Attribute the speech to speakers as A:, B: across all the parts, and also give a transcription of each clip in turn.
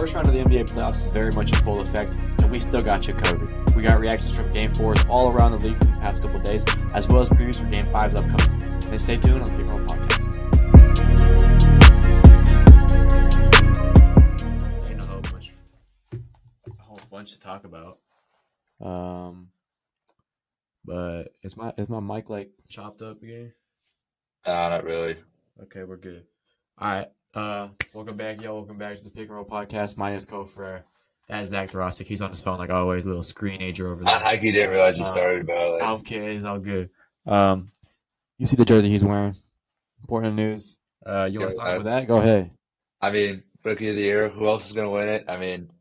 A: first round of the NBA playoffs is very much in full effect, and we still got you covered. We got reactions from Game 4s all around the league from the past couple of days, as well as previews for Game 5's upcoming. Then stay tuned on the Pick and Roll Podcast. Ain't a whole bunch to talk about. But is my mic like chopped up again?
B: Not really.
A: Okay, we're good. All right. Welcome back, y'all. Welcome back to the Pick and Roll Podcast. My name is Cole Ferrer. That's Zach Dorosic. He's on his phone like always, little screenager over there.
B: I didn't realize you started, bro.
A: Okay, it's all good. You see the jersey he's wearing. Important news. You want to start with that? Go ahead.
B: I mean, Rookie of the Year. Who else is going to win it? I mean,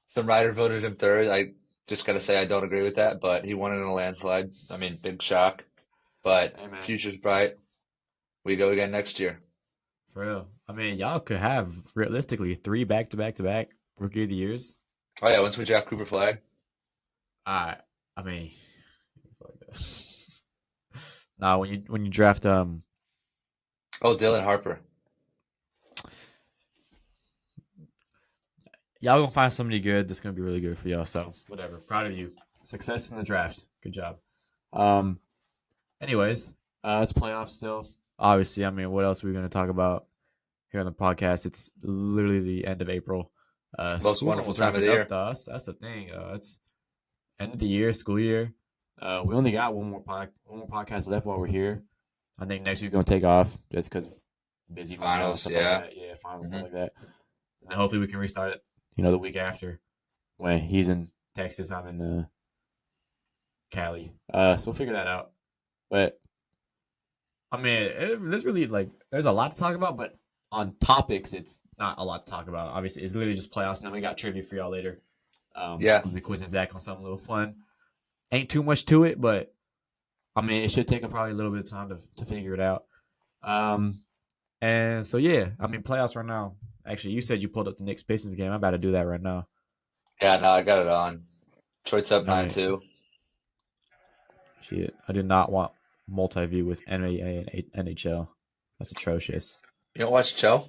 B: some writer voted him third. I just got to say I don't agree with that, but he won it in a landslide. I mean, big shock. But future's bright. We go again next year.
A: For real. I mean, y'all could have, realistically, 3 back-to-back Rookie of the Years.
B: Oh, yeah, once we draft Cooper Flag.
A: I mean, nah, when you draft
B: Dylan Harper.
A: Y'all gonna find somebody good that's gonna be really good for y'all. So whatever. Proud of you. Success in the draft. Good job. Anyways, it's playoffs still. Obviously, I mean, what else are we gonna talk about here on the podcast? It's literally the end of April.
B: Most wonderful time of the year.
A: That's the thing. It's end of the year, school year. We only got one more podcast left while we're here. I think next week we're gonna take off just because busy
B: finals,
A: stuff
B: yeah,
A: like that. Yeah, finals stuff like that. And then hopefully we can restart it. The week after when he's in Texas, I'm in Cali. So we'll figure that out. But I mean, there's really there's a lot to talk about, but on topics, it's not a lot to talk about. Obviously, it's literally just playoffs, and then we got trivia for y'all later.
B: Yeah.
A: We'll be quizzing Zach on something a little fun. Ain't too much to it, but I mean, it should take him probably a little bit of time to figure it out. And so, yeah, I mean, playoffs right now. Actually, you said you pulled up the Knicks Pistons game. I'm about to do that right now.
B: Yeah, no, I got it on. Detroit's up 9-2.
A: Shit, I did not want multi-view with NBA and NHL. That's atrocious.
B: You don't watch Cho?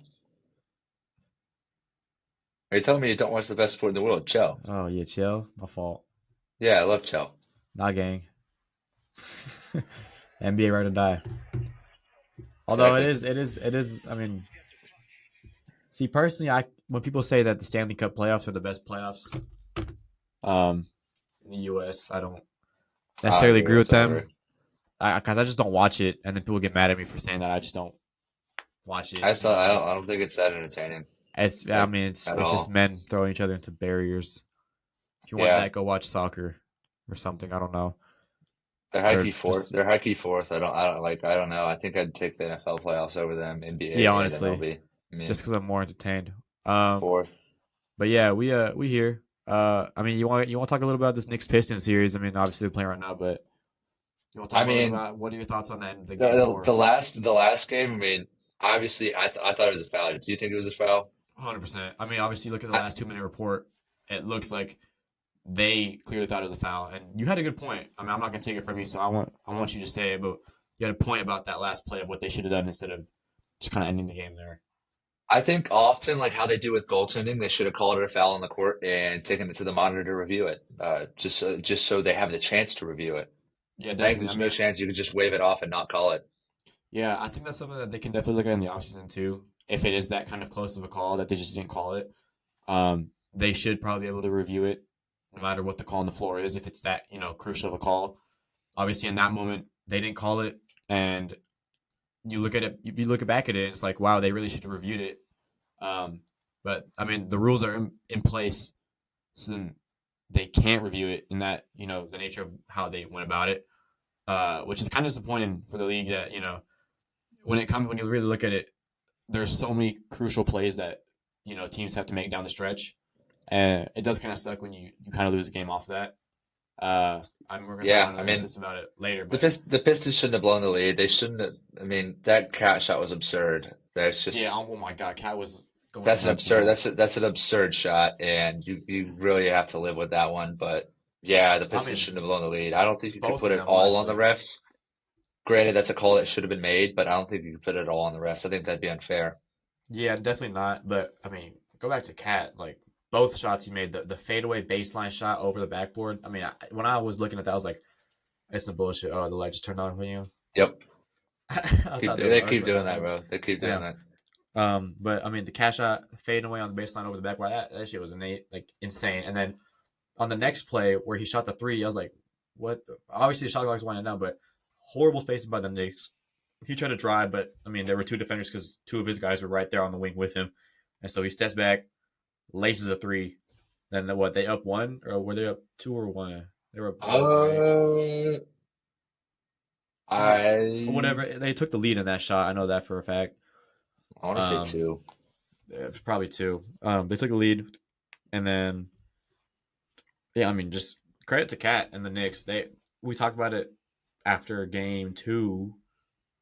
B: Are you telling me you don't watch the best sport in the world, Cho?
A: Oh, yeah, Cho? My fault.
B: Yeah, I love Cho.
A: Nah, gang. NBA right or die. Although it is. I mean, see, personally, when people say that the Stanley Cup playoffs are the best playoffs, in the U.S., I don't necessarily agree with them. Because I just don't watch it, and then people get mad at me for saying that. I just don't watch it.
B: I don't think it's that entertaining.
A: It's just men throwing each other into barriers. If you want that, go watch soccer or something. I don't know.
B: They're high-key fourth. I don't know. I think I'd take the NFL playoffs over them. NBA.
A: Yeah, honestly. Just because I'm more entertained.
B: Fourth.
A: But yeah, we here. I mean, you want to talk a little about this Knicks Pistons series? I mean, obviously they're playing right now, but you want to talk about what are your thoughts on that?
B: The last game. I mean, obviously, I thought it was a foul. Do you think it was a foul?
A: 100%. I mean, obviously, look at the last 2-minute report. It looks like they clearly thought it was a foul, and you had a good point. I mean, I'm not gonna take it from you, so I want you to say it, but you had a point about that last play of what they should have done instead of just kind of ending the game there.
B: I think often, like how they do with goaltending, they should have called it a foul on the court and taken it to the monitor to review it, just so they have the chance to review it.
A: Yeah,
B: definitely. I think there's no chance you could just wave it off and not call it.
A: Yeah, I think that's something that they can definitely look at in the offseason too. If it is that kind of close of a call that they just didn't call it, they should probably be able to review it no matter what the call on the floor is, if it's that, crucial of a call. Obviously, in that moment, they didn't call it, and you look back at it, and it's like, wow, they really should have reviewed it. But, I mean, the rules are in place, so then they can't review it in that, the nature of how they went about it, which is kind of disappointing for the league that, when you really look at it, there's so many crucial plays that, teams have to make down the stretch. And it does kind of suck when you kind of lose a game off of that. We're going to talk about it later. But
B: the Pistons shouldn't have blown the lead. They shouldn't have. I mean, that Cat shot was absurd. That's just
A: oh my God, Cat was going.
B: That's an absurd. That's an absurd shot, and you really have to live with that one. But yeah, the Pistons shouldn't have blown the lead. I don't think you could put it all on the refs. Granted, that's a call that should have been made, but I don't think you could put it all on the refs. I think that'd be unfair.
A: Yeah, definitely not. But I mean, go back to Cat. Like, both shots he made, the fadeaway baseline shot over the backboard. I mean, when I was looking at that, I was like, "It's some bullshit." Oh, the light just turned on for you.
B: Yep.
A: I thought
B: They
A: was
B: keep
A: like,
B: doing that, bro. They keep doing
A: yeah.
B: that.
A: But I mean, the cash shot fading away on the baseline over the backboard, that shit was insane. And then on the next play where he shot the three, I was like, "What?" Obviously, the shot clock's winding down, but horrible spacing by the Knicks. He tried to drive, but I mean, there were two defenders because two of his guys were right there on the wing with him, and so he steps back, laces a three. Then what? They up one, or were they up two or one? They were up one, right?
B: Uh, I
A: Whatever. They took the lead in that shot. I know that for a fact.
B: I want to say
A: Um,
B: two.
A: Probably two. They took the lead, and then yeah, I mean, just credit to Cat and the Knicks. We talked about it after game two,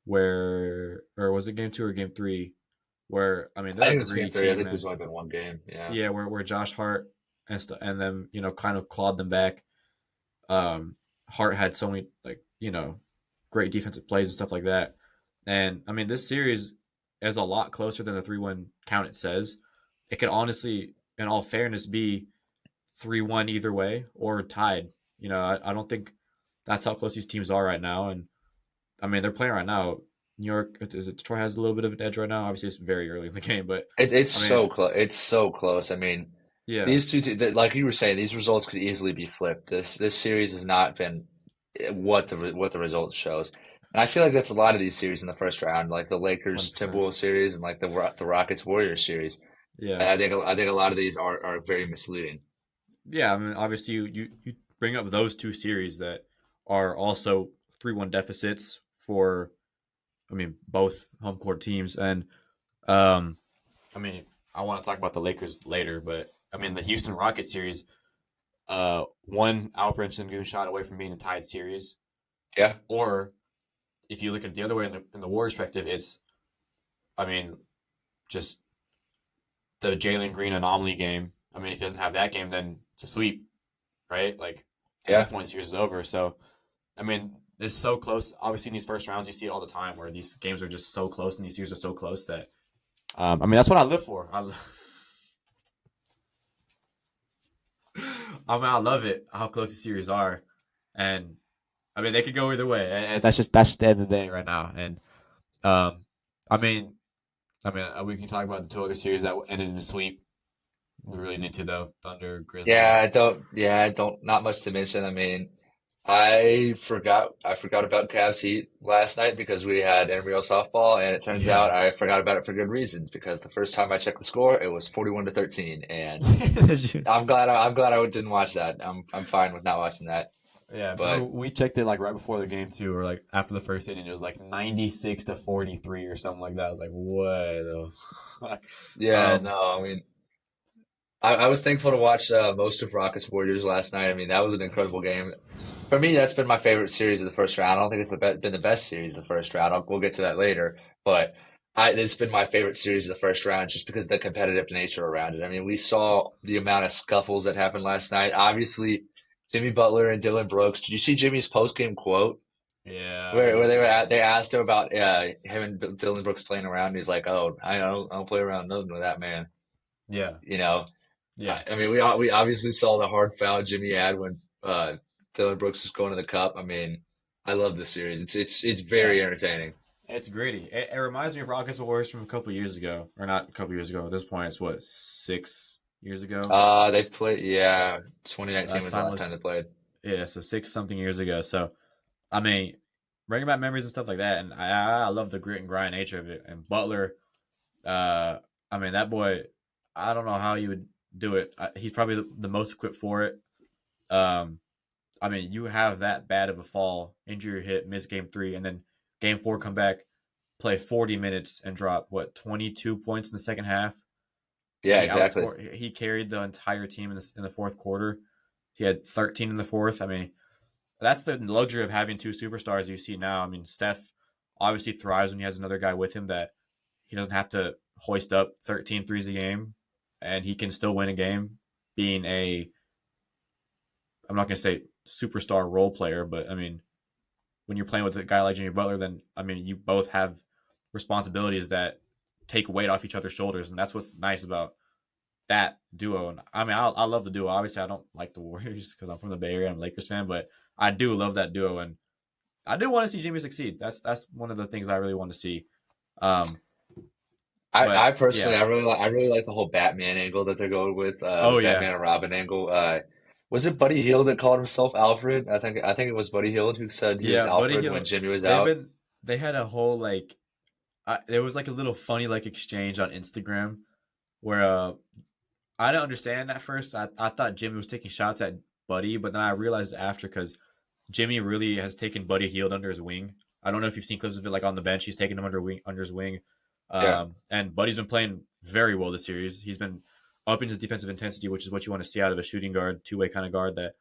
A: or was it game two or game three? Where I mean,
B: I
A: they're a
B: think it's game
A: gritty
B: three. I
A: team,
B: think there's
A: man.
B: only been one game. Yeah.
A: Yeah, where Josh Hart and them, kind of clawed them back. Hart had so many great defensive plays and stuff like that. And I mean, this series is a lot closer than the 3-1 count it says. It could honestly, in all fairness, be 3-1 either way or tied. I don't think that's how close these teams are right now. And I mean, they're playing right now. New York, is it Detroit has a little bit of an edge right now? Obviously, it's very early in the game, but
B: It's
A: I mean,
B: so close. It's so close. I mean,
A: yeah,
B: these like you were saying, these results could easily be flipped. This series has not been what the result shows, and I feel like that's a lot of these series in the first round, like the Lakers
A: 100%.
B: Timberwolves series and like the Rockets Warriors series.
A: Yeah,
B: I think a lot of these are very misleading.
A: yeah. I mean, obviously, you bring up those two series that are also 3-1 deficits for, I mean, both home court teams, and um, I mean, I want to talk about the Lakers later, but I mean, the Houston Rockets series, one Alperen Sengun shot away from being a tied series,
B: Yeah,
A: or if you look at it the other way in the Warriors' perspective, it's, I mean, just the Jalen Green anomaly game. I mean, if he doesn't have that game, then it's a sweep, right? Like at this
B: yeah,
A: point, the series is over. So, I mean, it's so close. Obviously, in these first rounds, you see it all the time where these games are just so close and these series are so close that, I mean, that's what I live for. I mean, I love it how close the series are, and I mean, they could go either way. And that's just the end of the day right now. And um, I mean, we can talk about the two other series that ended in a sweep. We really need to though. Thunder,
B: yeah.
A: Grizzlies.
B: I don't. Not much to mention. I mean, I forgot about Cavs Heat last night because we had intramural softball, and it turns
A: Yeah.
B: out I forgot about it for good reason because the first time I checked the score, it was 41-13, and I'm glad I didn't watch that. I'm fine with not watching that.
A: Yeah, remember
B: But
A: we checked it like right before the game too, or like after the first inning. It was like 96-43 or something like that. I was like, what the fuck?
B: yeah,
A: Um,
B: no, I mean, I was thankful to watch most of Rockets Warriors last night. I mean, that was an incredible game. For me, that's been my favorite series of the first round. I don't think it's been the best series of the first round. We'll get to that later, but it's been my favorite series of the first round just because of the competitive nature around it. I mean, we saw the amount of scuffles that happened last night. Obviously, Jimmy Butler and Dylan Brooks. Did you see Jimmy's post game quote
A: yeah, I
B: where
A: did see that.
B: they asked him about him and Dylan Brooks playing around? And he's like, "Oh, I don't play around nothing with that man."
A: Yeah,
B: You know,
A: yeah,
B: I mean, we obviously saw the hard foul Jimmy had when Dylan Brooks was going to the cup. I mean, I love this series. It's
A: yeah.
B: very entertaining.
A: It's gritty. It reminds me of Rockets Warriors from a couple years ago, or not a couple years ago. At this point, it's what, 6 years ago.
B: They've played, yeah, 2019
A: Last
B: was the
A: time
B: last time
A: was
B: they played.
A: Yeah, so six something years ago. So I mean, bringing back memories and stuff like that, and I love the grit and grind nature of it. And Butler, uh, I mean that boy, I don't know how he would do it. He's probably the most equipped for it. Um, I mean, you have that bad of a fall, injury or hit, miss game three, and then game four come back, play 40 minutes and drop what 22 points in the second half.
B: Yeah,
A: He
B: exactly.
A: outscored. He carried the entire team in the fourth quarter. He had 13 in the fourth. I mean, that's the luxury of having two superstars you see now. I mean, Steph obviously thrives when he has another guy with him that he doesn't have to hoist up 13 threes a game, and he can still win a game being I'm not going to say superstar role player, but I mean, when you're playing with a guy like Jimmy Butler, then I mean, you both have responsibilities that take weight off each other's shoulders, and that's what's nice about that duo. And I mean, I love the duo. Obviously, I don't like the Warriors because I'm from the Bay Area. I'm a Lakers fan, but I do love that duo, and I do want to see Jimmy succeed. That's one of the things I really want to see. Um,
B: I
A: but
B: personally,
A: yeah,
B: I really like the whole Batman angle that they're going with, the
A: oh yeah,
B: Batman and Robin angle. Was it Buddy Hield that called himself Alfred? I think it was Buddy Hield who said he was
A: yeah. Buddy
B: Alfred when
A: Hield,
B: Jimmy was
A: they've
B: out.
A: been they had a whole like there was like a little funny like exchange on Instagram where I didn't understand at first. I thought Jimmy was taking shots at Buddy, but then I realized after because Jimmy really has taken Buddy Hield under his wing. I don't know if you've seen clips of it, like on the bench, he's taken him under his wing.
B: Yeah,
A: And Buddy's been playing very well this series. He's been upping his defensive intensity, which is what you want to see out of a shooting guard, two-way kind of guard that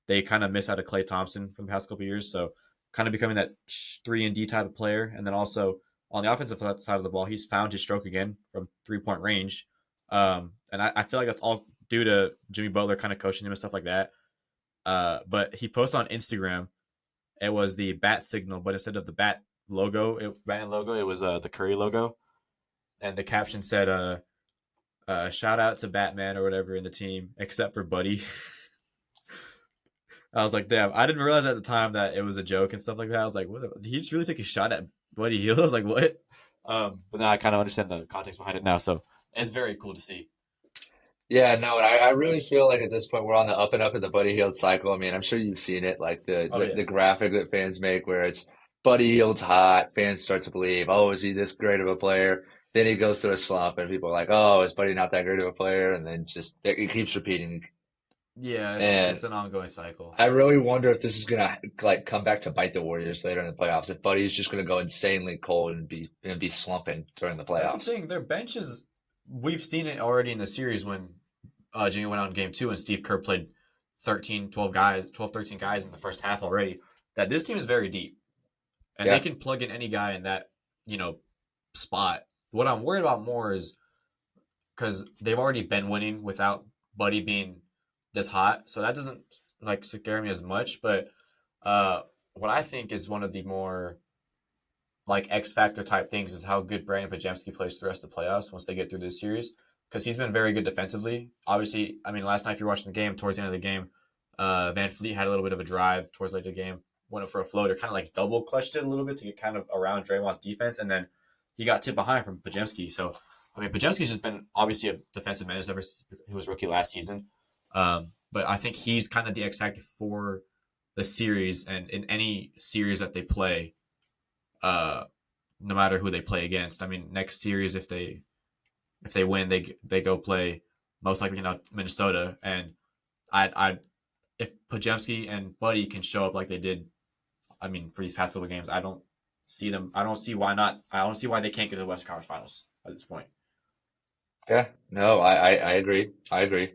A: they kind of miss out of Klay Thompson from the past couple of years. So kind of becoming that 3-and-D type of player. And then also on the offensive side of the ball, he's found his stroke again from 3-point range. And I feel like that's all due to Jimmy Butler kind of coaching him and stuff like that. But he posted on Instagram, it was the bat signal, but instead of the bat brand logo, it was the Curry logo. And the caption said, shout out to Batman or whatever in the team, except for Buddy. I was like, damn, I didn't realize at the time that it was a joke and stuff like that. I was like, what? Did he just really take a shot at Buddy Hield? I was like, what? But now I kind of understand the context behind it now. So it's very cool to see.
B: yeah, no, and I really feel like at this point we're on the up and up of the Buddy Hield cycle. I mean, I'm sure you've seen it, like
A: Oh,
B: the
A: yeah.
B: graphic that fans make where it's Buddy Hield's hot, fans start to believe, oh, is he this great of a player? Then he goes through a slump, and people are like, oh, is Buddy not that great of a player? And then just it keeps repeating.
A: Yeah,
B: And
A: it's an ongoing cycle.
B: I really wonder if this is gonna like come back to bite the Warriors later in the playoffs. If Buddy's just gonna go insanely cold and be slumping during the
A: That's the
B: playoffs.
A: thing. Their benches, we've seen it already in the series when Jimmy went out in game two and Steve Kerr played 12, 13 guys in the first half already, that this team is very deep. And they
B: Yeah,
A: can plug in any guy in that, you know, spot. What I'm worried about more is because they've already been winning without Buddy being this hot. So that doesn't like scare me as much. But what I think is one of the more like X factor type things is how good Brandon Pajemski plays through the rest of the playoffs once they get through this series. Because he's been very good defensively. Obviously, I mean, last night if you're watching the game, towards the end of the game, Van Fleet had a little bit of a drive towards the end of the game, went up for a floater, kind of like double clutched it a little bit to get kind of around Draymond's defense, and then he got tipped behind from Pajemski. So, I mean, Pajemski's just been obviously a defensive menace ever since he was rookie last season. But I think he's kind of the X factor for the series, and in any series that they play, uh, no matter who they play against. I mean, next series if they win, they go play most likely Minnesota, and I if Pajemski and Buddy can show up like they did, I mean, for these past couple of games, I don't see them. I don't see why not. I don't see why they can't get to the Western Conference Finals at this point.
B: yeah. No, I agree. I agree.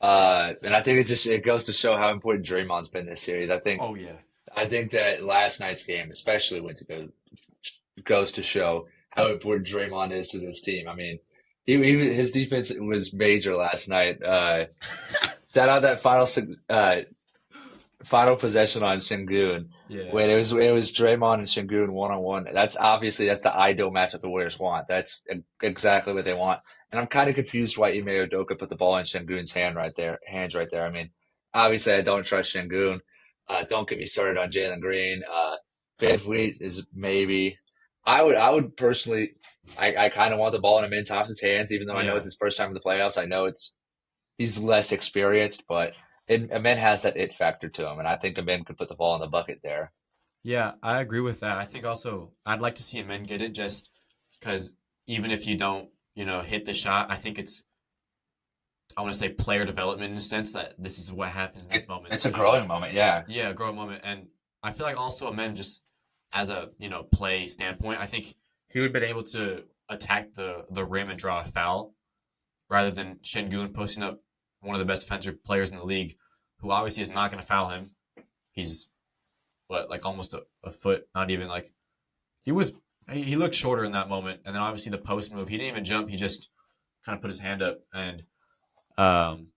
B: And I think it goes to show how important Draymond's been this series.
A: Oh yeah,
B: I think that last night's game, especially went to go goes to show how important Draymond is to this team. I mean, his defense was major last night. Shout out that final possession on Şengün
A: yeah,
B: when it was Draymond and Şengün one on one. That's the ideal matchup the Warriors want. That's exactly what they want. And I'm kind of confused why Ime Udoka put the ball in Şengün's hands right there. I mean, obviously I don't trust Şengün. Don't get me started on Jalen Green. Van Vliet is maybe. I would personally. I kind of want the ball in Amin Thompson's hands, even though I know
A: yeah,
B: it's his first time in the playoffs. I know he's less experienced, but Amin has that it factor to him, and I think Amin could put the ball in the bucket there.
A: yeah. I agree with that. I think also I'd like to see men get it just because even if you don't, hit the shot, I think it's I want to say player development in a sense that this is what happens in these
B: It's
A: moments.
B: a growing moment, yeah.
A: Yeah, growing moment, and I feel like also men just as a play standpoint, I think he would have been able to attack the rim and draw a foul rather than Şengün posting up one of the best defensive players in the league, who obviously is not going to foul him. He's what like almost a foot, not even like he was. He looked shorter in that moment, and then obviously the post move. He didn't even jump. He just kind of put his hand up, and um,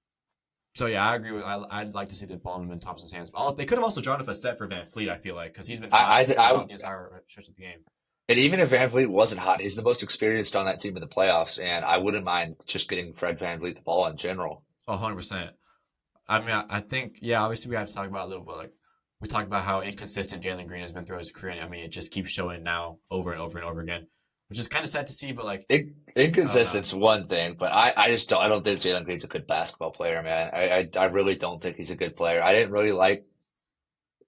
A: so yeah, I agree with. I'd like to see the ball in Thompson's hands. But they could have also drawn up a set for Van Fleet. I feel like because he's been hot
B: I
A: throughout the entire stretch of the game.
B: And even if Van Vliet wasn't hot, he's the most experienced on that team in the playoffs, and I wouldn't mind just getting Fred Van Vliet the ball in general.
A: 100%. I mean, I think, yeah, obviously we have to talk about a little bit, like, we talked about how inconsistent Jalen Green has been throughout his career. And I mean, it just keeps showing now over and over and over again, which is kind of sad to see, but like, I don't know.
B: Inconsistent's one thing, but I just don't I don't think Jalen Green's a good basketball player, man. I really don't think he's a good player. I didn't really like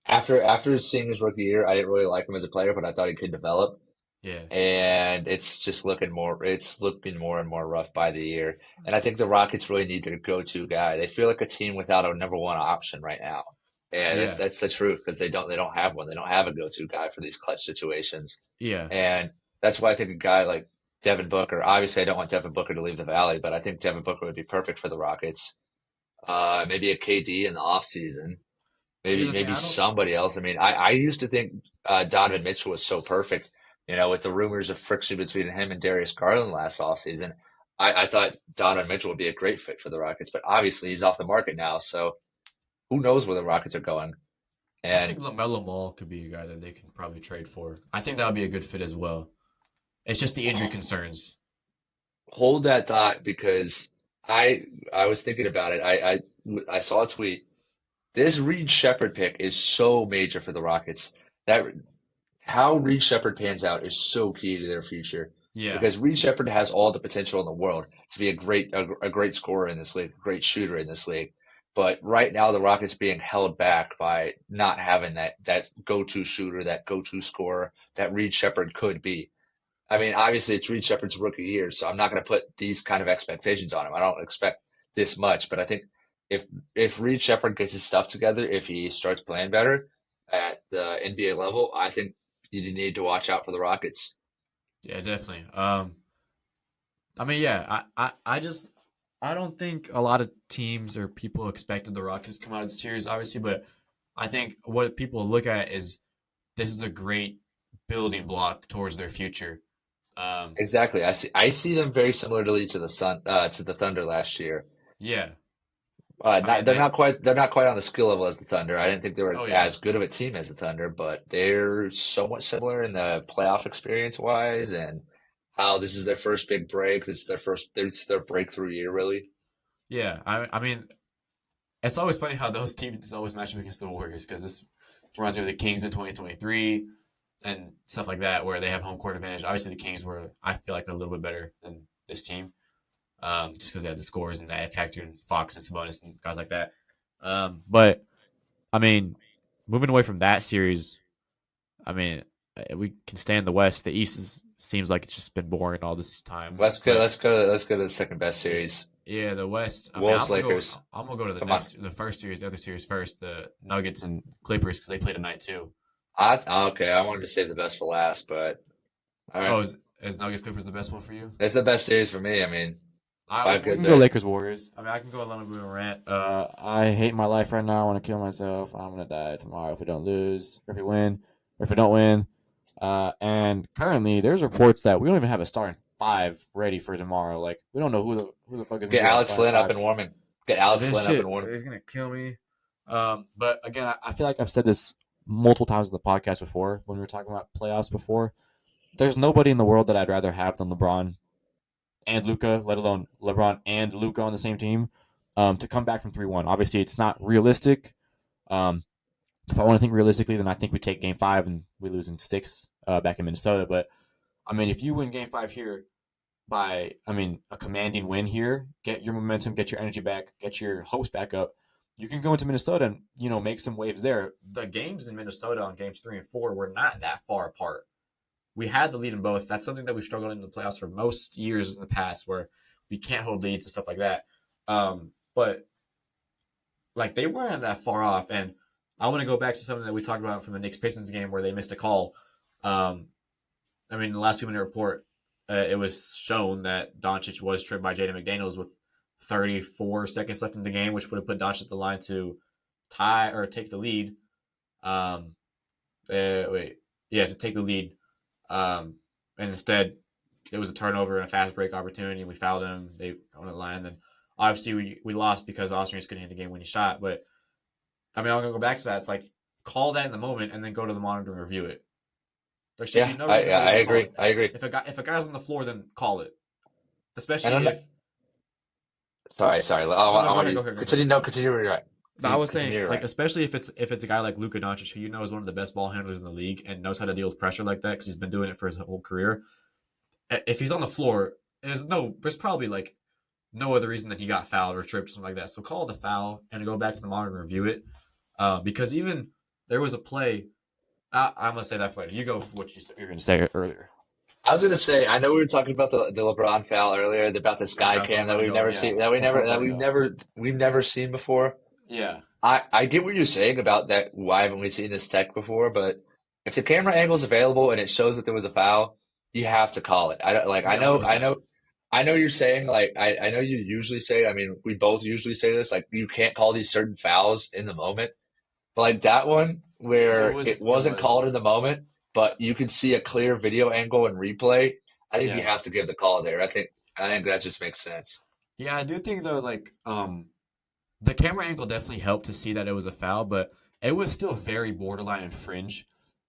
B: after seeing his rookie year, I didn't really like him as a player, but I thought he could develop.
A: Yeah.
B: And it's looking more and more rough by the year. And I think the Rockets really need their go-to guy. They feel like a team without a number one option right now. And
A: Yeah.
B: that's the truth because they don't have one. They don't have a go-to guy for these clutch situations.
A: Yeah.
B: And that's why I think a guy like Devin Booker, obviously I don't want Devin Booker to leave the Valley, but I think Devin Booker would be perfect for the Rockets. Maybe a KD in the offseason.
A: Here's
B: Maybe
A: the thing.
B: maybe
A: I don't,
B: somebody else. I mean, I used to think Donovan Mitchell was so perfect, with the rumors of friction between him and Darius Garland last offseason. I thought Donovan Mitchell would be a great fit for the Rockets, but obviously he's off the market now, so who knows where the Rockets are going.
A: I think
B: And
A: LaMelo Ball could be a guy that they can probably trade for. I think that would be a good fit as well. It's just the injury concerns.
B: hold that thought because I was thinking about it. I saw a tweet. This Reed Shepherd pick is so major for the Rockets. That how Reed Shepherd pans out is so key to their future
A: Yeah.
B: because Reed Shepherd has all the potential in the world to be a great scorer in this league, a great shooter in this league. But right now, the Rockets being held back by not having that go-to shooter, that go-to scorer that Reed Shepherd could be. I mean, obviously, it's Reed Shepherd's rookie year, so I'm not going to put these kind of expectations on him. I don't expect this much, but I think if Reed Shepherd gets his stuff together, if he starts playing better at the NBA level, I think you need to watch out for the Rockets.
A: Yeah, definitely. I mean, yeah, I don't think a lot of teams or people expected the Rockets to come out of the series, obviously, but I think what people look at is this is a great building block towards their future. Um,
B: Exactly. I see them very similarly to the Thunder last year.
A: yeah, I
B: Not
A: mean
B: they're not quite on the skill level as the Thunder. I didn't think they were
A: oh yeah,
B: as good of a team as the Thunder, but they're somewhat similar in the playoff experience wise and how this is their first big break. This is their breakthrough year, really.
A: yeah. I mean, it's always funny how those teams always match up against the Warriors because this reminds me of the Kings in 2023 and stuff like that, where they have home court advantage. Obviously, the Kings were, I feel like, a little bit better than this team, just because they had the scores and that factor in Fox and Sabonis and guys like that. But I mean, moving away from that series, I mean, we can stay in the West. The East seems like it's just been boring all this time.
B: Let's go.
A: But
B: Let's go to the second best
A: yeah,
B: series.
A: yeah, the West. I mean,
B: Wolves Lakers.
A: I'm gonna go to
B: Come on.
A: the first series, the other series first. The Nuggets and Clippers because they play tonight too.
B: Okay, I wanted to save the best for last, but all right.
A: Oh, is Nuggets Clippers the best one for you?
B: It's the best series for me. I mean,
A: We
B: five
A: can
B: good
A: go
B: there.
A: Lakers Warriors. I mean, I can go a little bit of a rant. I hate my life right now. I want to kill myself. I'm gonna die tomorrow if we don't lose, or if we win, or if we don't win. And currently, there's reports that we don't even have a starting five ready for tomorrow. Like, we don't know who the fuck is gonna
B: Get
A: be our
B: Alex
A: starting
B: Lynn up
A: five.
B: and warming. Get Alex
A: This
B: Lynn up
A: shit
B: and warming.
A: is gonna kill me. But again, I feel like I've said this multiple times in the podcast before when we were talking about playoffs before. There's nobody in the world that I'd rather have than LeBron and Luca, let alone LeBron and Luca on the same team, to come back from 3-1. Obviously, it's not realistic. Um, if I want to think realistically, then I think we take Game 5 and we lose in 6 back in Minnesota. But, I mean, if you win Game 5 here by, I mean, a commanding win here, get your momentum, get your energy back, get your hopes back up, you can go into Minnesota and, make some waves there. The games in Minnesota on Games 3 and 4 were not that far apart. We had the lead in both. That's something that we've struggled in the playoffs for most years in the past, where we can't hold leads and stuff like that. But like they weren't that far off. And I want to go back to something that we talked about from the Knicks Pistons game where they missed a call. Um, I mean, the last 2 minute report, it was shown that Doncic was tripped by Jaden McDaniels with 34 seconds left in the game, which would have put Doncic at the line to tie or take the lead. Um, to take the lead. And instead, it was a turnover and a fast break opportunity. We fouled him. They on the line. Then obviously we lost because Austin couldn't hit the game winning shot. But I mean, I'm gonna go back to that. It's like call that in the moment and then go to the monitor and review it. There should be
B: Yeah,
A: no
B: I
A: reason why you
B: I
A: don't call
B: agree.
A: it.
B: I agree.
A: If a guy's on the floor, then call it.
B: And
A: Especially
B: I'm not,
A: if
B: sorry.
A: no no
B: I
A: go
B: want
A: ahead
B: you
A: go ahead go ahead.
B: continue. No, continue. You're right.
A: No, I
B: You
A: was saying
B: continue. You're
A: like
B: right.
A: especially if it's a guy like Luka Doncic who you know is one of the best ball handlers in the league and knows how to deal with pressure like that because he's been doing it for his whole career. If he's on the floor, there's probably like no other reason that he got fouled or tripped or something like that. So call the foul and go back to the monitor and review it. Because even there was a play. I'm gonna say that for later. You go for what you're gonna say earlier.
B: I was gonna say, I know we were talking about the LeBron foul earlier, about the
A: Yeah,
B: sky
A: that's what I
B: cam
A: was about to go on. Yeah, that's what I was about to go.
B: we've never seen before.
A: Yeah,
B: I get what you're saying about that. Why haven't we seen this tech before? But if the camera angle is available and it shows that there was a foul, you have to call it. I don't like.
A: yeah, 100%.
B: I know you're saying like. I know you usually say. I mean, we both usually say this. Like, you can't call these certain fouls in the moment. But like that one
A: It
B: where
A: was
B: it
A: it
B: wasn't called
A: was
B: in the moment, but you can see a clear video angle and replay. I think you
A: yeah
B: have to give the call there. I think that just makes sense.
A: yeah. I do think though like the camera angle definitely helped to see that it was a foul, but it was still very borderline and fringe.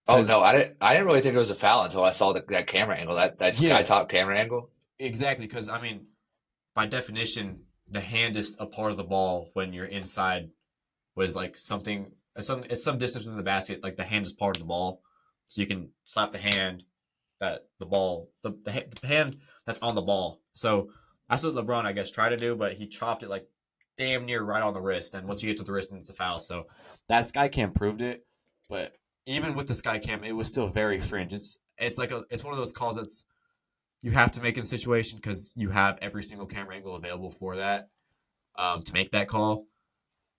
B: Oh
A: Because
B: no, I didn't really think it was a foul until I saw that camera angle, that sky
A: yeah,
B: top camera angle.
A: exactly. Because I mean, by definition, the hand is a part of the ball when you're inside was like some distance from the basket. Like the hand is part of the ball, so you can slap the hand that the ball the hand that's on the ball. So that's what LeBron I guess tried to do, but he chopped it like damn near right on the wrist. And once you get to the wrist, then it's a foul. So that sky cam proved it, but even with the sky cam, it was still very fringe. It's one of those calls that's you have to make in a situation because you have every single camera angle available for that to make that call.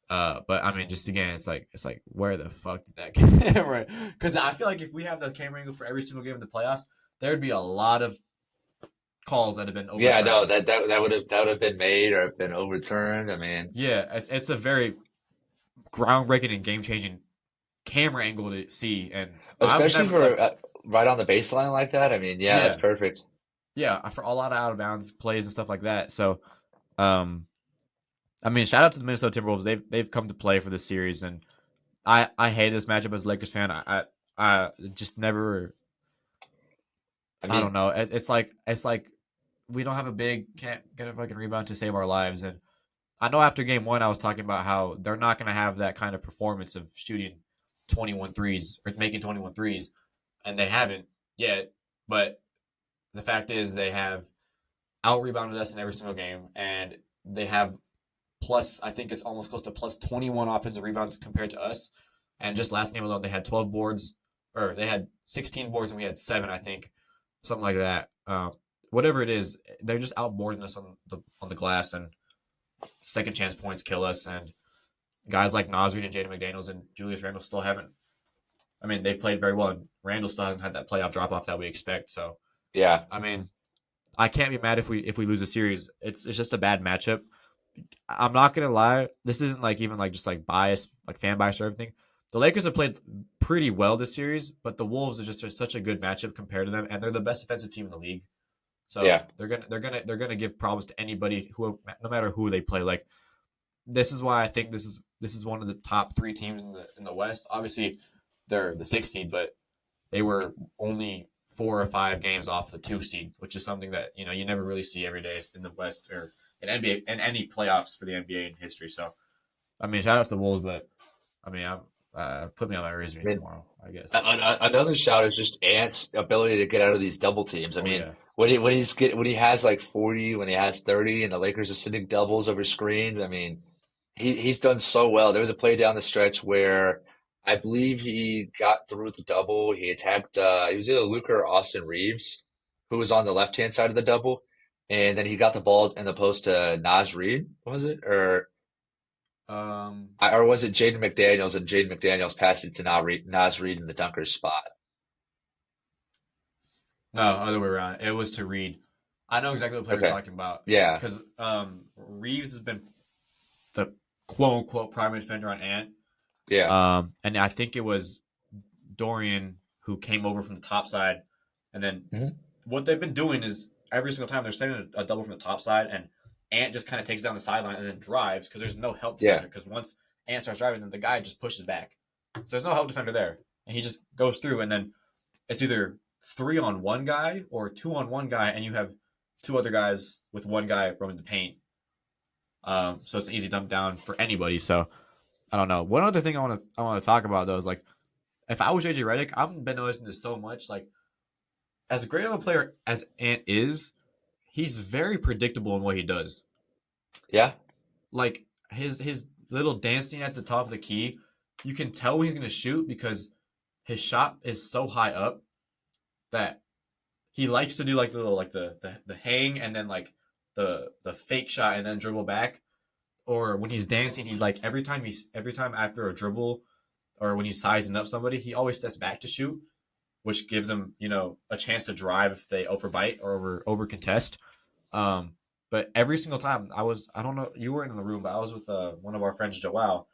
A: But I mean, just again, it's like where the fuck did that get right? Because I feel like if we have the camera angle for every single game in the playoffs, there would be a lot of calls that have been
B: Yeah, no,
A: overturned.
B: that would have been made or been overturned. I mean,
A: Yeah, it's a very groundbreaking and game changing camera angle to see, and I've
B: especially
A: never like
B: for right on the baseline like that. I mean, yeah, that's
A: yeah
B: perfect.
A: yeah for a lot of out of bounds plays and stuff like that. So um, I mean, shout out to the Minnesota Timberwolves. They've come to play for this series, and I hate this matchup as a Lakers fan. I just never.
B: I
A: I don't
B: mean,
A: know. It's like we don't have a big can't get a fucking rebound to save our lives. And I know after game one, I was talking about how they're not going to have that kind of performance of shooting 21 threes or making 21 threes, and they haven't yet. But the fact is, they have out rebounded us in every single game, and they have plus, I think it's almost close to plus 21 offensive rebounds compared to us. And just last game alone, they had 12 boards, or they had 16 boards, and we had seven, I think, something like that. Whatever it is, they're just outboarding us on the glass, and second chance points kill us. And guys like Naz Reid and Jaden McDaniels and Julius Randle still haven't. I mean, they played very well, and Randle still hasn't had that playoff drop off that we expect. So,
B: yeah.
A: I mean, I can't be mad if we lose a series. It's just a bad matchup. I'm not gonna lie. This isn't like even like just like bias, like fan bias or everything. The Lakers have played pretty well this series, but the Wolves are just such a good matchup compared to them, and they're the best defensive team in the league. So
B: Yeah.
A: they're gonna give problems to anybody who no matter who they play. Like this is why I think this is one of the top three teams in the West. Obviously, they're the 6th seed, but they were only 4 or 5 games off the 2 seed, which is something that you never really see every day in the West or in NBA and any playoffs for the NBA in history. So I mean, shout out to the Wolves, but I mean, put me on my
B: I
A: resume
B: mean,
A: tomorrow. I guess.
B: another shout is just Ant's ability to get out of these double teams. I
A: Oh
B: mean,
A: yeah,
B: when he has like 40, when he has 30, and the Lakers are sending doubles over screens. I mean, he's done so well. There was a play down the stretch where I believe he got through the double. He attacked. It was either Luka or Austin Reeves, who was on the left hand side of the double, and then he got the ball in the post to Naz Reid. Was it
A: um,
B: or was it Jaden McDaniels, and Jaden McDaniels passed it to Naz Reid in the dunker's spot?
A: no, other way around. It was to Reed. I know exactly what player you're
B: Okay,
A: talking about
B: yeah,
A: because Reeves has been the quote unquote primary defender on Ant.
B: yeah.
A: And I think it was Dorian who came over from the top side, and then
B: Hmm.
A: what they've been doing is every single time they're sending a double from the top side, and Ant just kind of takes down the sideline and then drives because there's no help
B: Yeah.
A: defender. Because once Ant starts driving, then the guy just pushes back, so there's no help defender there, and he just goes through, and then it's either 3-on-1 guy or 2-on-1 guy, and you have two other guys with one guy roaming the paint. So it's an easy dump down for anybody. So I don't know. One other thing I want to talk about though is like if I was JJ Redick, I've been noticing this so much. Like as great of a player as Ant is, he's very predictable in what he does.
B: Yeah.
A: Like his little dancing at the top of the key, you can tell when he's gonna shoot because his shot is so high up that he likes to do like the little like the hang and then like the fake shot and then dribble back. Or when he's dancing, he's like every time after a dribble or when he's sizing up somebody, he always steps back to shoot, which gives him, a chance to drive if they overbite or over contest. But every single time I don't know, you weren't in the room, but I was with one of our friends, Joao,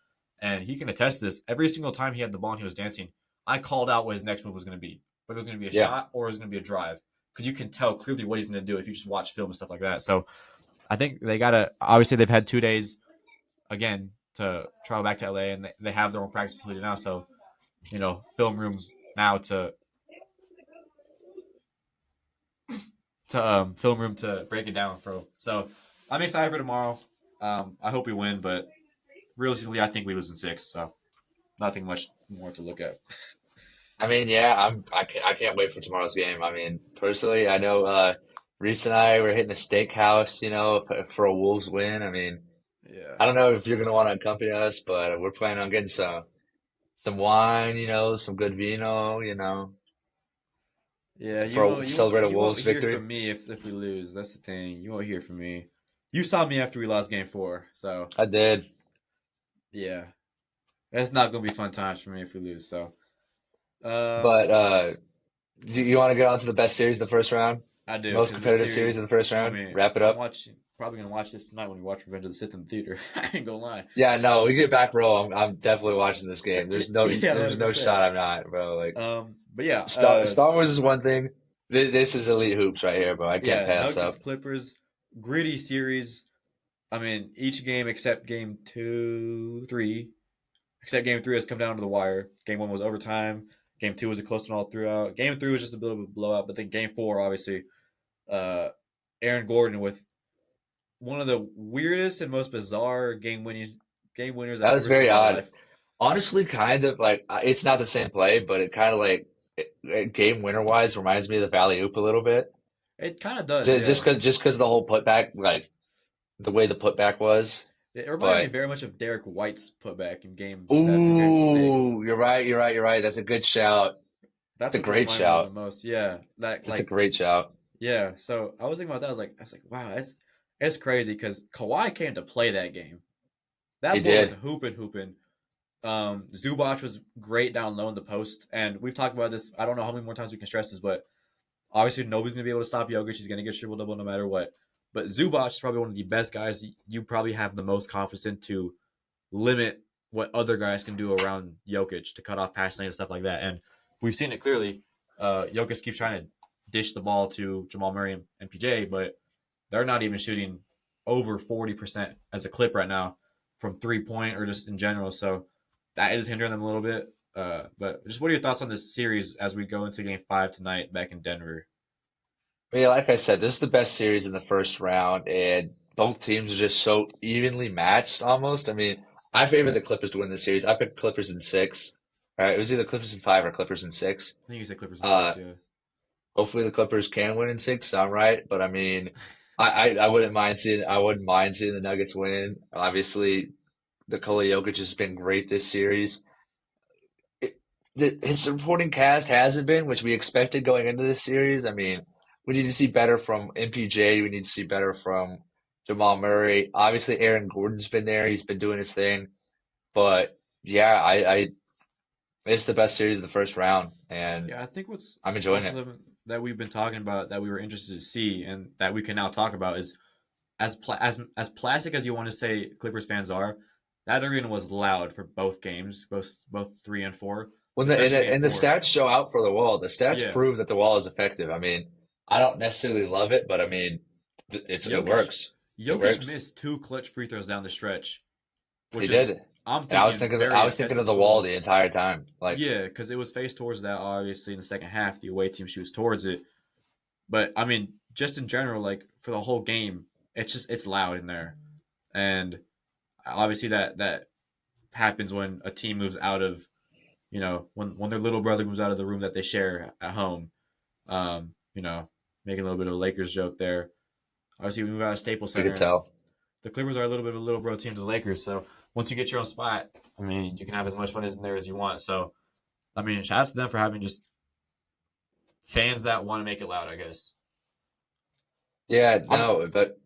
A: and he can attest to this. Every single time he had the ball and he was dancing, I called out what his next move was going to be, whether it was going to be a
B: Yeah.
A: shot or it was going to be a drive, because you can tell clearly what he's going to do if you just watch film and stuff like that. So I think they obviously they've had 2 days again to travel back to LA, and they have their own practice facility now. So, film room now to film room to break it down for. So I'm excited for tomorrow. I hope we win, but realistically, I think we lose in 6. So nothing much more to look at.
B: I mean, yeah, I can't wait for tomorrow's game. I mean, personally, I know Reese and I were hitting a steakhouse, for a Wolves win. I mean,
A: Yeah.
B: I don't know if you're gonna want to accompany us, but we're planning on getting some wine, some good vino,
A: Yeah,
B: celebrate a
A: you won't
B: Wolves
A: hear
B: victory.
A: from me if we lose. That's the thing. You won't hear from me. You saw me after we lost game 4, so
B: I did.
A: yeah, that's not gonna be fun times for me if we lose. So,
B: But you want to get on to the best series of the first round?
A: I do
B: Most
A: because this
B: competitive series of the
A: series.
B: first
A: I
B: round?
A: mean,
B: Wrap it
A: I'm
B: up.
A: watching. Probably gonna watch this tonight when we watch Revenge of the Sith in the theater. I ain't gonna lie.
B: Yeah, no, we get back row. I'm definitely watching this game. There's no
A: Yeah,
B: there's no
A: 100%.
B: shot I'm not, bro. Like
A: But yeah,
B: Star Wars is one thing. This is elite hoops right here, bro. I can't
A: yeah,
B: pass
A: Nuggets
B: up.
A: Clippers, gritty series. I mean, each game except game 2, 3, except game 3 has come down to the wire. Game 1 was overtime. Game 2 was a close one all throughout. Game 3 was just a bit of a blowout. But then game 4, obviously, uh, Aaron Gordon with one of the weirdest and most bizarre game winners I've
B: That was
A: ever seen
B: very
A: in my
B: odd.
A: life.
B: Honestly, kind of like it's not the same play, but it kind of like game winner wise reminds me of the Valley Oop a little bit.
A: It kind of does,
B: Just
A: yeah.
B: because the whole putback, like the way the putback was.
A: It reminded me
B: But
A: very much of Derek White's putback in game 7 and game 6.
B: ooh, you're right, you're right, you're right. That's a good shout.
A: That's
B: It's a
A: what they
B: great
A: remind me of the
B: shout.
A: most. Yeah, that
B: That's a
A: like
B: great shout.
A: yeah. So I was thinking about that. I was like, wow, it's crazy because Kawhi came to play that game.
B: He
A: That boy was
B: did.
A: hooping. Zubac was great down low in the post, and we've talked about this. I don't know how many more times we can stress this, but obviously nobody's gonna be able to stop Jokic. He's gonna get triple double no matter what. But Zubac is probably one of the best guys you probably have the most confidence in to limit what other guys can do around Jokic to cut off pass lanes and stuff like that. And we've seen it clearly. Jokic keeps trying to dish the ball to Jamal Murray and PJ, but they're not even shooting over 40% as a clip right now from 3-point or just in general. So that is hindering them a little bit. But just what are your thoughts on this series as we go into game 5 tonight back in Denver?
B: I mean, like I said, this is the best series in the first round, and both teams are just so evenly matched almost. I mean, I favor the Clippers to win the series. I picked Clippers in 6. All right, it was either Clippers in 5 or Clippers in 6.
A: I think you said Clippers in
B: Uh,
A: 6, yeah.
B: hopefully the Clippers can win in 6. I'm right, but I mean, I wouldn't mind seeing the Nuggets win. Obviously, Nikola Jokic has been great this series. His supporting cast hasn't been, which we expected going into this series. I mean, we need to see better from MPJ. We need to see better from Jamal Murray. Obviously, Aaron Gordon's been there. He's been doing his thing. But yeah, it's the best series of the first round, and
A: Yeah, I think what's
B: I'm enjoying it.
A: also that we've been talking about that we were interested to see and that we can now talk about is as plastic as you want to say Clippers fans are, that arena was loud for both games, both 3 and 4,
B: When the
A: especially game
B: and the
A: 4.
B: stats show out for the wall. The stats
A: Yeah,
B: prove that the wall is effective. I mean, I don't necessarily love it, but I mean, it
A: Jokic
B: works. It
A: Jokic
B: works.
A: missed 2 clutch free throws down the stretch,
B: He
A: which is
B: did.
A: I'm
B: And I was
A: thinking
B: thinking,
A: very
B: I was thinking of
A: infested
B: the wall
A: total.
B: the entire time. Like,
A: Yeah, because it was faced towards that. Obviously, in the second half, the away team shoots towards it. But I mean, just in general, like for the whole game, it's loud in there, and obviously that happens when a team moves out of when their little brother moves out of the room that they share at home. Making a little bit of a Lakers joke there. Obviously, we move out of Staples
B: you could
A: Center, and
B: tell.
A: the Clippers are a little bit of a little bro team to the Lakers. So once you get your own spot, I mean, you can have as much fun in there as you want. So I mean, shout out to them for having just fans that want to make it loud. I guess.
B: Yeah,
A: I'm
B: no, but